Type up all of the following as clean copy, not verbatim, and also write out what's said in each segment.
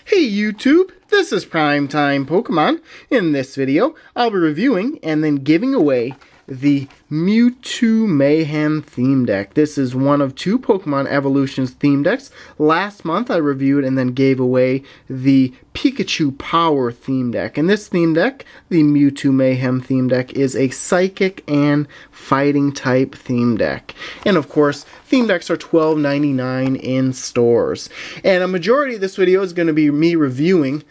Hey YouTube, this is PrimetimePokemon. In this video, I'll be reviewing and then giving away the Mewtwo Mayhem theme deck. This is one of two Pokemon Evolutions theme decks. Last month I reviewed and then gave away the Pikachu Power theme deck. And this theme deck, the Mewtwo Mayhem theme deck, is a Psychic and Fighting type theme deck. And of course, theme decks are $12.99 in stores. And a majority of this video is going to be me reviewing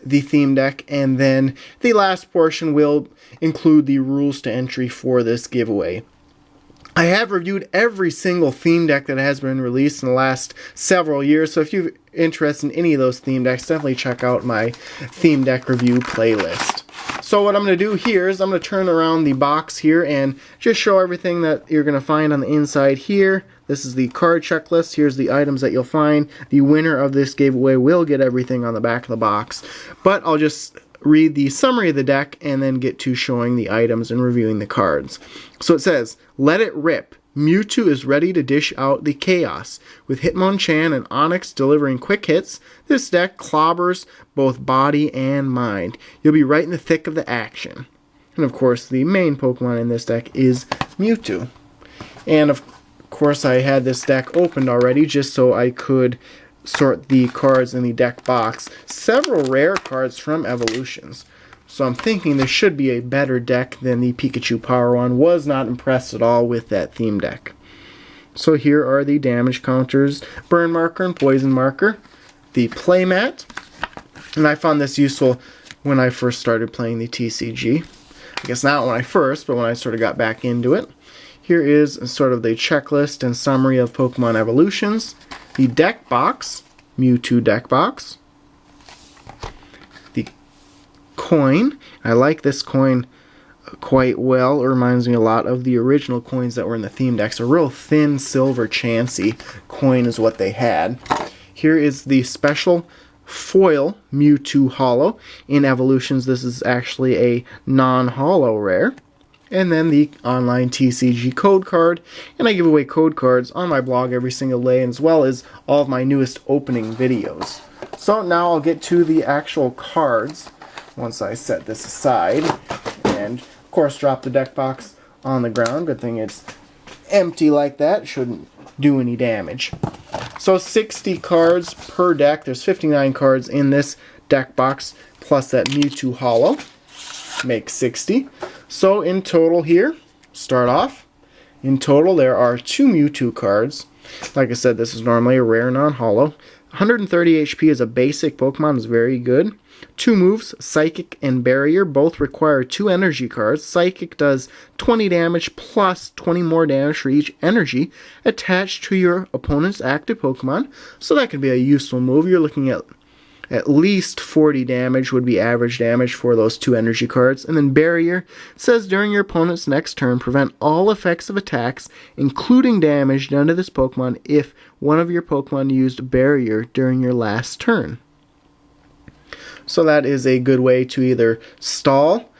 the theme deck, and then the last portion will include the rules to entry for this giveaway. I have reviewed every single theme deck that has been released in the last several years, so if you're interested in any of those theme decks, definitely check out my theme deck review playlist. So what I'm going to do here is I'm going to turn around the box here and just show everything that you're going to find on the inside here. This is the card checklist. Here's the items that you'll find. The winner of this giveaway will get everything on the back of the box. But I'll just read the summary of the deck and then get to showing the items and reviewing the cards. So it says, "Let it rip. Mewtwo is ready to dish out the chaos. With Hitmonchan and Onyx delivering quick hits, this deck clobbers both body and mind. You'll be right in the thick of the action." And of course, the main Pokemon in this deck is Mewtwo. And of course, I had this deck opened already just so I could sort the cards in the deck box. Several rare cards from Evolutions. So I'm thinking there should be a better deck than the Pikachu Power one. Was not impressed at all with that theme deck. So here are the damage counters, burn marker and poison marker, the playmat, and I found this useful when I first started playing the TCG. I guess not when I first, but when I sort of got back into it. Here is sort of the checklist and summary of Pokemon Evolutions, the deck box, Mewtwo deck box, the coin. I like this coin quite well. It reminds me a lot of the original coins that were in the theme decks. A real thin silver Chansey coin is what they had. Here is the special foil Mewtwo Holo. In Evolutions, this is actually a non-holo rare. And then the online TCG code card. And I give away code cards on my blog every single day, as well as all of my newest opening videos. So now I'll get to the actual cards once I set this aside. And of course drop the deck box on the ground. Good thing it's empty like that. Shouldn't do any damage. So 60 cards per deck. There's 59 cards in this deck box, plus that Mewtwo Holo. Makes 60. So in total here, start off, in total there are 2 Mewtwo cards. Like I said, this is normally a rare non-holo. 130 HP as a basic Pokemon is very good. 2 moves, Psychic and Barrier, both require 2 energy cards. Psychic does 20 damage plus 20 more damage for each energy attached to your opponent's active Pokemon. So that could be a useful move. You're looking at least 40 damage would be average damage for those 2 energy cards. And then Barrier says during your opponent's next turn, prevent all effects of attacks, including damage done to this Pokemon if one of your Pokemon used Barrier during your last turn. So that is a good way to either stall,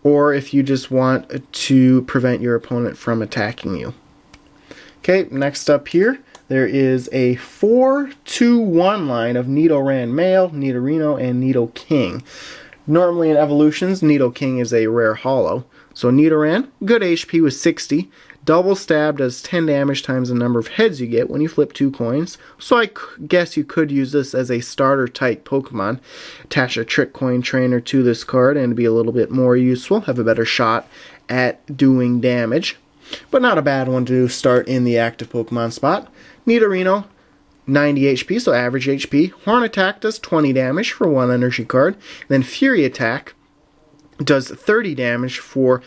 or if you just want to prevent your opponent from attacking you. Okay, next up here, there is a 4-2-1 line of Nidoran Male, Nidorino, and Nidoking. Normally in Evolutions, Nidoking is a rare holo. So Nidoran, good HP with 60. Double Stab does 10 damage times the number of heads you get when you flip 2 coins. So I guess you could use this as a starter type Pokemon. Attach a Trick Coin Trainer to this card and be a little bit more useful. Have a better shot at doing damage. But not a bad one to start in the active Pokemon spot. Nidorino, 90 HP, so average HP. Horn Attack does 20 damage for 1 energy card. Then Fury Attack does 30 damage for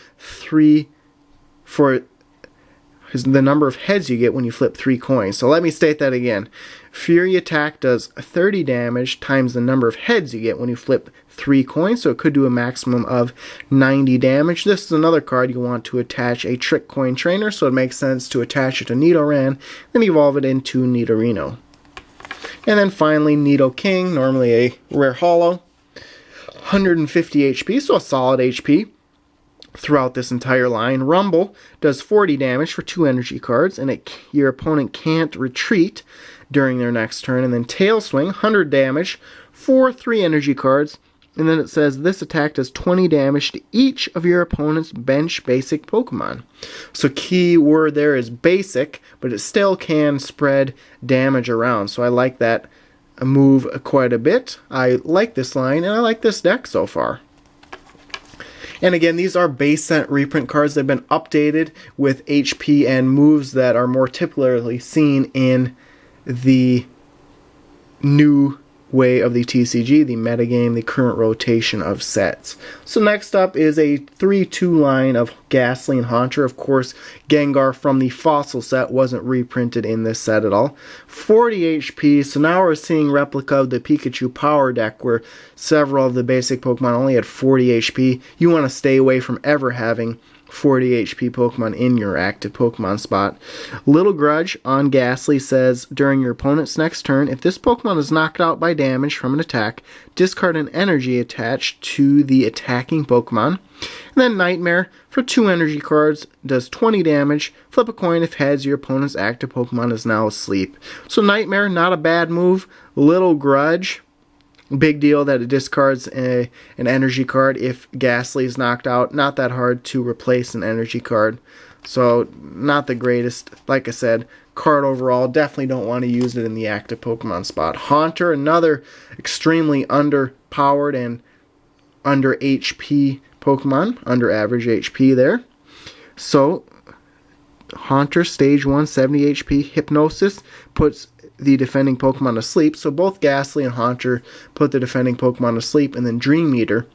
the number of heads you get when you flip 3 coins. So let me state that again. Fury Attack does 30 damage times the number of heads you get when you flip 3 coins, so it could do a maximum of 90 damage. This is another card you want to attach a Trick Coin Trainer, so it makes sense to attach it to Nidoran, then evolve it into Nidorino. And then finally Nidoking, normally a rare holo, 150 HP, so a solid HP throughout this entire line. Rumble does 40 damage for 2 energy cards, and your opponent can't retreat during their next turn. And then Tail Swing, 100 damage for 3 energy cards. And then it says this attack does 20 damage to each of your opponent's bench basic Pokemon. So key word there is basic, but it still can spread damage around. So I like that move quite a bit. I like this line, and I like this deck so far. And again, these are base set reprint cards. They've been updated with HP and moves that are more typically seen in the new way of the TCG, the metagame, the current rotation of sets. So next up is a 3-2 line of Ghastly and Haunter. Of course, Gengar from the Fossil set wasn't reprinted in this set at all. 40 HP, so now we're seeing replica of the Pikachu Power deck where several of the basic Pokemon only had 40 HP. You want to stay away from ever having 40 HP Pokemon in your active Pokemon spot. Little Grudge on Ghastly says, during your opponent's next turn, if this Pokemon is knocked out by damage from an attack, discard an energy attached to the attacking Pokemon. And then Nightmare, for 2 energy cards, does 20 damage. Flip a coin if heads, your opponent's active Pokemon is now asleep. So Nightmare, not a bad move. Little Grudge, big deal that it discards an energy card if Ghastly is knocked out. Not that hard to replace an energy card. So, not the greatest. Like I said, card overall. Definitely don't want to use it in the active Pokemon spot. Haunter, another extremely underpowered and under HP Pokemon. Under average HP there. So, Haunter, stage 1, 70 HP. Hypnosis puts the defending Pokemon to sleep. So both Ghastly and Haunter put the defending Pokemon to sleep. And then Dream Eater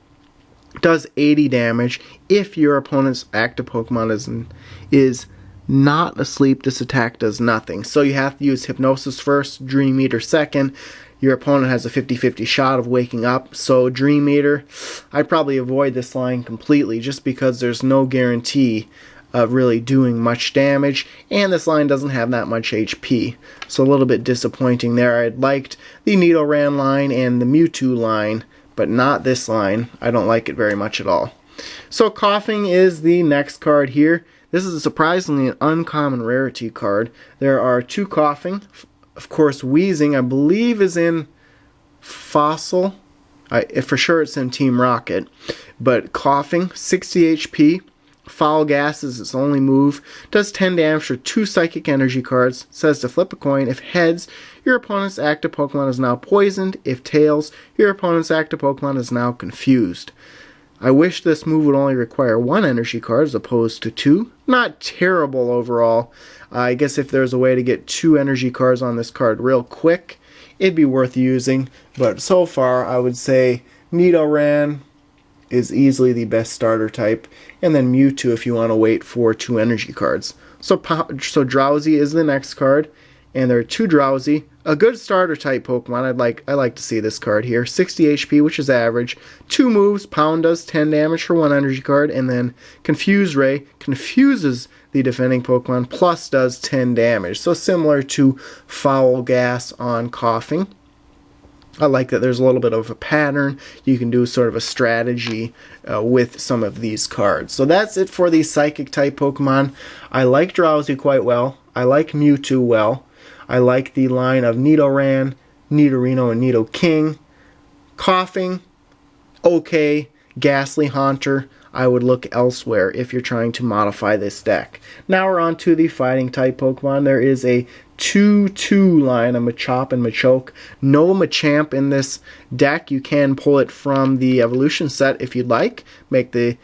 does 80 damage if your opponent's active Pokemon is not asleep. This attack does nothing. So you have to use Hypnosis first, Dream Eater second. Your opponent has a 50-50 shot of waking up. So Dream Eater, I'd probably avoid this line completely just because there's no guarantee of really doing much damage, and this line doesn't have that much HP. So a little bit disappointing there. I'd liked the Nidoran line and the Mewtwo line, but not this line. I don't like it very much at all. So Coughing is the next card here. This is surprisingly an uncommon rarity card. There are 2 Coughing. Of course, Wheezing, I believe, is in Fossil. For sure it's in Team Rocket. But Coughing, 60 HP. Foul Gas is its only move. Does 10 damage for 2 Psychic Energy cards. Says to flip a coin. If heads, your opponent's active Pokemon is now poisoned. If tails, your opponent's active Pokemon is now confused. I wish this move would only require 1 energy card as opposed to 2. Not terrible overall. I guess if there's a way to get 2 energy cards on this card real quick, it'd be worth using. But so far, I would say Nidoran is easily the best starter type, and then Mewtwo if you want to wait for 2 energy cards. So Drowsy is the next card, and there are 2 Drowsy. A good starter type Pokemon. I like to see this card here. 60 HP, which is average. 2 moves. Pound does 10 damage for 1 energy card, and then Confuse Ray confuses the defending Pokemon, plus does 10 damage. So similar to Foul Gas on Coughing. I like that there's a little bit of a pattern. You can do sort of a strategy with some of these cards. So that's it for the Psychic type Pokemon. I like Drowsy quite well. I like Mewtwo well. I like the line of Nidoran, Nidorino, and Nidoking. Coughing, okay. Ghastly, Haunter, I would look elsewhere if you're trying to modify this deck. Now we're on to the Fighting type Pokemon. There is a 2-2 line of Machop and Machoke. No Machamp in this deck. You can pull it from the evolution set if you'd like. Make the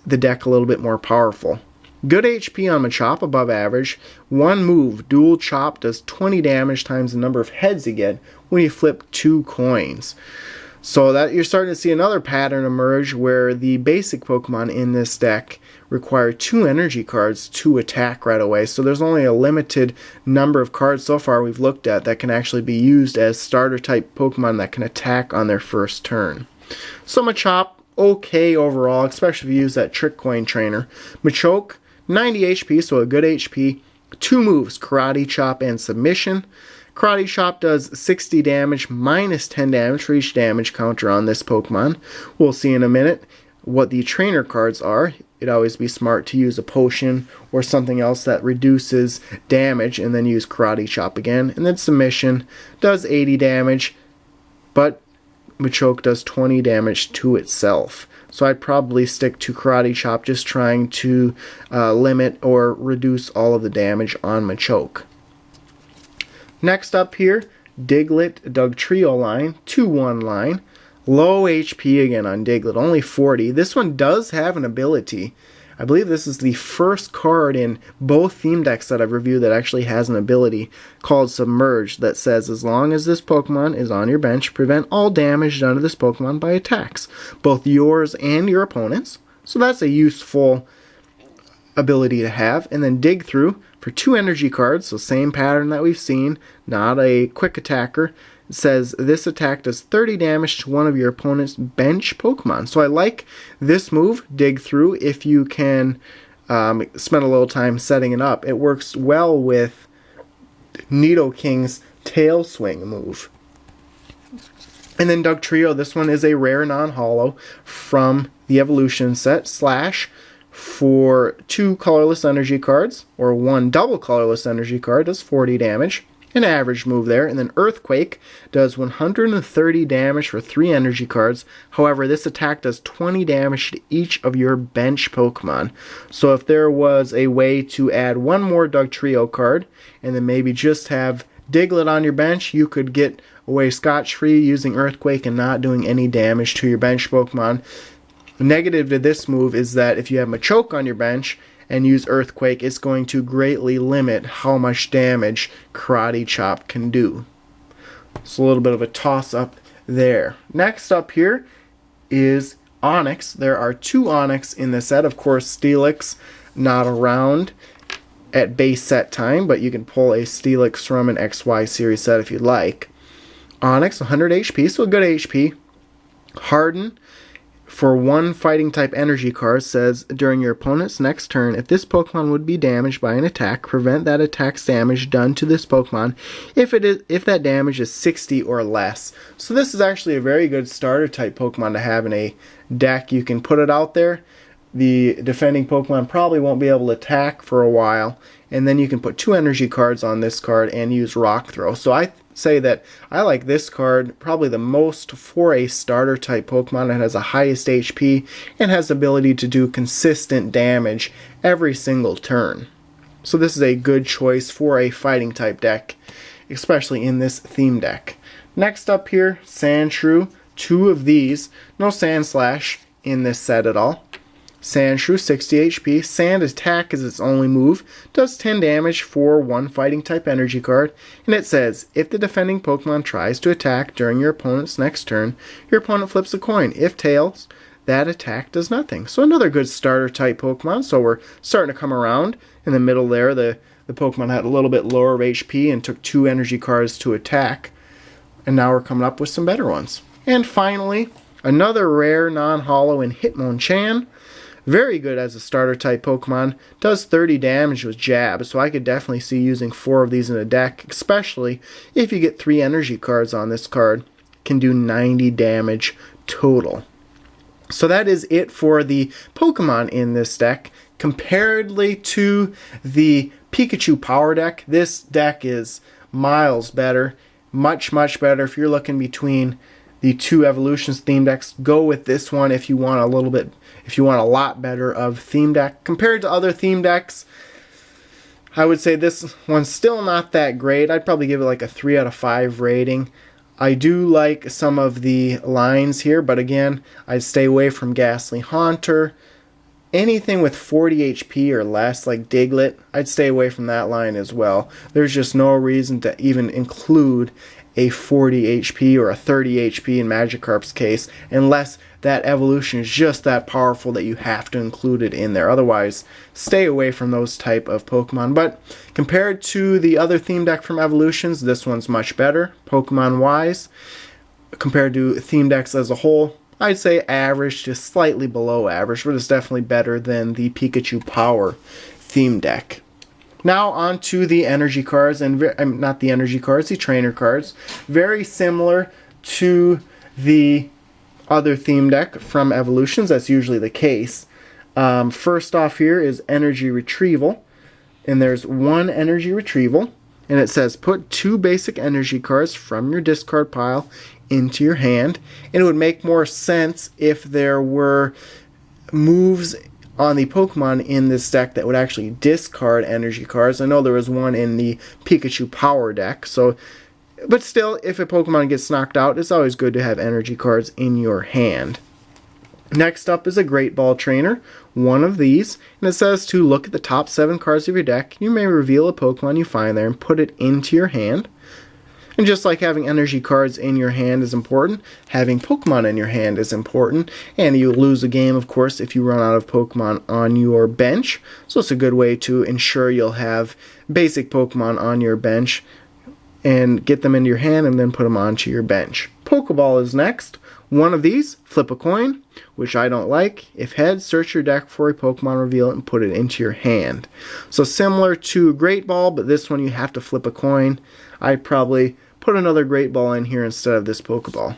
deck a little bit more powerful. Good HP on Machop, above average. 1 move, Dual Chop, does 20 damage times the number of heads you get when you flip 2 coins. So that you're starting to see another pattern emerge where the basic Pokemon in this deck require 2 energy cards to attack right away. So there's only a limited number of cards so far we've looked at that can actually be used as starter type Pokemon that can attack on their first turn. So Machop, okay overall, especially if you use that Trick Coin Trainer. Machoke, 90 HP, so a good HP. 2 moves, Karate Chop and Submission. Karate Chop does 60 damage minus 10 damage for each damage counter on this Pokemon. We'll see in a minute what the trainer cards are. it'd always be smart to use a potion or something else that reduces damage, and then use Karate Chop again. And then Submission does 80 damage, but Machoke does 20 damage to itself. So I'd probably stick to Karate Chop, just trying to limit or reduce all of the damage on Machoke. Next up here, Diglett Dugtrio line, 2-1 line. Low HP again on Diglett, only 40. This one does have an ability. I believe this is the first card in both theme decks that I've reviewed that actually has an ability called Submerge that says, as long as this Pokemon is on your bench, prevent all damage done to this Pokemon by attacks, both yours and your opponent's. So that's a useful ability to have. And then Dig Through for 2 energy cards, so same pattern that we've seen, not a quick attacker. It says this attack does 30 damage to one of your opponent's bench Pokemon. So I like this move, Dig Through, if you can spend a little time setting it up. It works well with Nidoking's Tail Swing move. And then Dugtrio, this one is a rare non-holo from the Evolution set, Slash for 2 colorless energy cards, or 1 double colorless energy card, does 40 damage. An average move there. And then Earthquake does 130 damage for 3 energy cards. However, this attack does 20 damage to each of your bench Pokemon. So if there was a way to add 1 more Dugtrio card, and then maybe just have Diglett on your bench, you could get away scotch-free using Earthquake and not doing any damage to your bench Pokemon. The negative to this move is that if you have Machoke on your bench and use Earthquake, it's going to greatly limit how much damage Karate Chop can do. It's a little bit of a toss-up there. Next up here is Onyx. There are 2 Onyx in the set. Of course, Steelix not around at base set time, but you can pull a Steelix from an XY series set if you'd like. Onyx, 100 HP, so a good HP. Harden, for 1 fighting type energy card, says during your opponent's next turn, if this Pokemon would be damaged by an attack, prevent that attack's damage done to this Pokemon if that damage is 60 or less. So this is actually a very good starter type Pokemon to have in a deck. You can put it out there. The defending Pokemon probably won't be able to attack for a while, and then you can put 2 energy cards on this card and use Rock Throw. So I say that I like this card probably the most for a starter type Pokemon that has the highest HP and has the ability to do consistent damage every single turn. So this is a good choice for a fighting type deck, especially in this theme deck. Next up here, Sandshrew, 2 of these. No Sandslash in this set at all. Sandshrew, 60 HP. Sand Attack is its only move. Does 10 damage for 1 fighting type energy card. And it says, if the defending Pokemon tries to attack during your opponent's next turn, your opponent flips a coin. If tails, that attack does nothing. So another good starter type Pokemon. So we're starting to come around. In the middle there, the Pokemon had a little bit lower of HP and took 2 energy cards to attack. And now we're coming up with some better ones. And finally, another rare non-holo in Hitmonchan. Very good as a starter type Pokemon. Does 30 damage with Jab, so I could definitely see using 4 of these in a deck, especially if you get 3 energy cards on this card. Can do 90 damage total. So that is it for the Pokemon in this deck. Comparatively to the Pikachu Power deck, this deck is miles better. Much, much better. If you're looking between the 2 Evolutions theme decks, go with this one if you want a lot better of theme deck. Compared to other theme decks, I would say this one's still not that great. I'd probably give it like a 3 out of 5 rating. I do like some of the lines here, but again, I'd stay away from Ghastly Haunter. Anything with 40 HP or less, like Diglett, I'd stay away from that line as well. There's just no reason to even include a 40 HP or a 30 HP in Magikarp's case, unless that evolution is just that powerful that you have to include it in there. Otherwise, stay away from those type of Pokemon. But compared to the other theme deck from Evolutions, this one's much better, Pokemon-wise. Compared to theme decks as a whole, I'd say average to slightly below average, but it's definitely better than the Pikachu Power theme deck. Now on to the energy cards, and not the energy cards, the trainer cards. Very similar to the other theme deck from Evolutions. That's usually the case. First off here is energy retrieval, and there's one energy retrieval, and it says put 2 basic energy cards from your discard pile into your hand. And it would make more sense if there were moves on the Pokemon in this deck that would actually discard energy cards. I know there was one in the Pikachu Power deck, but still, if a Pokemon gets knocked out, it's always good to have energy cards in your hand. Next up is a Great Ball Trainer, one of these, and it says to look at the top 7 cards of your deck. You may reveal a Pokemon you find there and put it into your hand. And just like having energy cards in your hand is important, having Pokemon in your hand is important. And you lose a game, of course, if you run out of Pokemon on your bench. So it's a good way to ensure you'll have basic Pokemon on your bench and get them into your hand and then put them onto your bench. Pokeball is next. One of these, flip a coin, which I don't like. If heads, search your deck for a Pokemon, reveal it, and put it into your hand. So similar to Great Ball, but this one you have to flip a coin. I'd probably put another Great Ball in here instead of this Pokeball.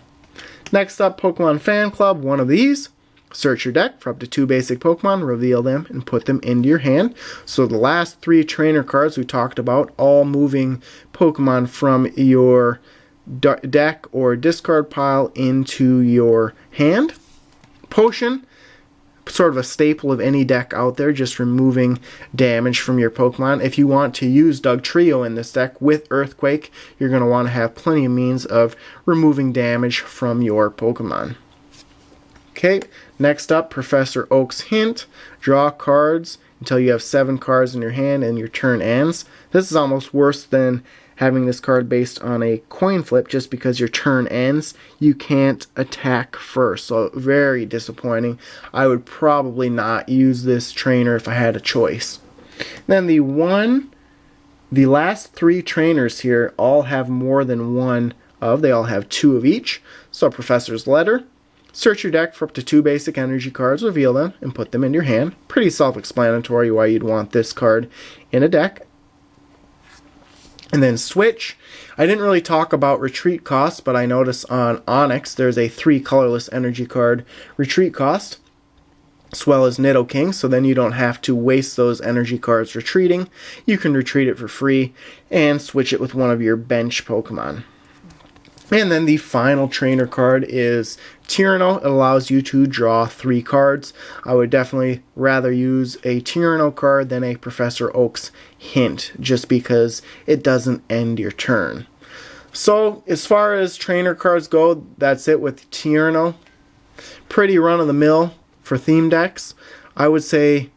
Next up, Pokemon Fan Club, one of these. Search your deck for up to 2 basic Pokemon, reveal them, and put them into your hand. So the last 3 trainer cards we talked about, all moving Pokemon from your deck or discard pile into your hand. Potion, sort of a staple of any deck out there, just removing damage from your Pokemon. If you want to use Dugtrio in this deck with Earthquake, you're going to want to have plenty of means of removing damage from your Pokemon. Okay, next up, Professor Oak's hint. Draw cards until you have 7 cards in your hand and your turn ends. This is almost worse than having this card based on a coin flip, just because your turn ends, you can't attack first. So very disappointing. I would probably not use this trainer if I had a choice. Then the last 3 trainers here all have more than one of. They all have 2 of each. So Professor's Letter. Search your deck for up to 2 basic energy cards, reveal them, and put them in your hand. Pretty self-explanatory why you'd want this card in a deck. And then Switch. I didn't really talk about retreat costs, but I noticed on Onyx there's a 3 colorless energy card retreat cost, as well as Nidoking, so then you don't have to waste those energy cards retreating. You can retreat it for free and switch it with one of your bench Pokemon. And then the final trainer card is Tyranno. It allows you to draw 3 cards. I would definitely rather use a Tyranno card than a Professor Oak's hint, just because it doesn't end your turn. So as far as trainer cards go, that's it with Tyranno. Pretty run-of-the-mill for theme decks. I would say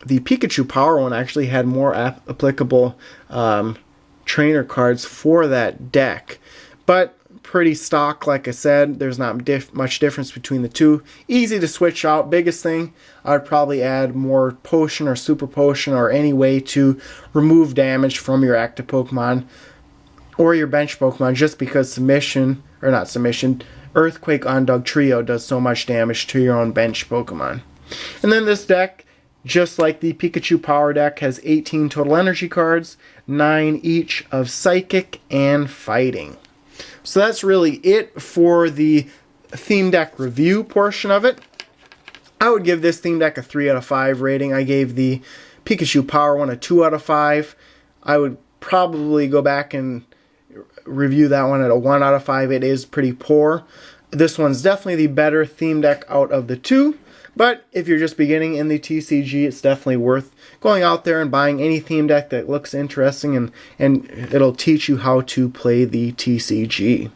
the Pikachu Power one actually had more applicable trainer cards for that deck. But pretty stock, like I said. There's not much difference between the two. Easy to switch out. Biggest thing, I'd probably add more potion or super potion or any way to remove damage from your active Pokemon or your bench Pokemon, just because Earthquake on Dugtrio does so much damage to your own bench Pokemon. And then this deck, just like the Pikachu Power deck, has 18 total energy cards, 9 each of Psychic and Fighting. So that's really it for the theme deck review portion of it. I would give this theme deck a 3 out of 5 rating. I gave the Pikachu Power one a 2 out of 5. I would probably go back and review that one at a 1 out of 5. It is pretty poor. This one's definitely the better theme deck out of the 2. But if you're just beginning in the TCG, it's definitely worth going out there and buying any theme deck that looks interesting, and it'll teach you how to play the TCG.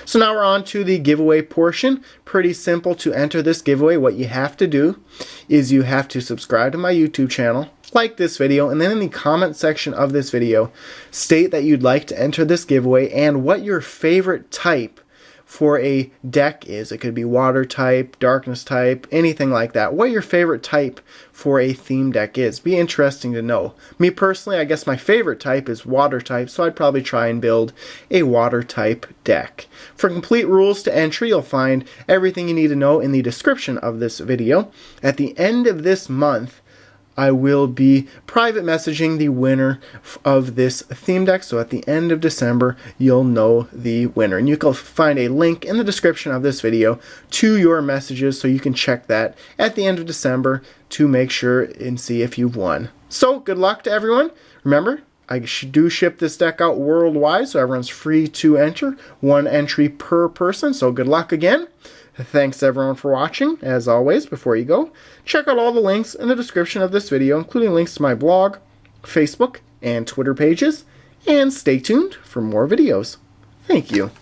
So now we're on to the giveaway portion. Pretty simple to enter this giveaway. What you have to do is you have to subscribe to my YouTube channel, like this video, and then in the comment section of this video, state that you'd like to enter this giveaway and what your favorite type for a deck is. It could be water type, darkness type, anything like that. What your favorite type for a theme deck is. Be interesting to know. Me personally, I guess my favorite type is water type, so I'd probably try and build a water type deck. For complete rules to entry, you'll find everything you need to know in the description of this video. At the end of this month, I will be private messaging the winner of this theme deck. So at the end of December, you'll know the winner. And you can find a link in the description of this video to your messages, so you can check that at the end of December to make sure and see if you've won. So good luck to everyone. Remember, I do ship this deck out worldwide, so everyone's free to enter. 1 entry per person, so good luck again. Thanks everyone for watching. As always, before you go, check out all the links in the description of this video, including links to my blog, Facebook, and Twitter pages, and stay tuned for more videos. Thank you.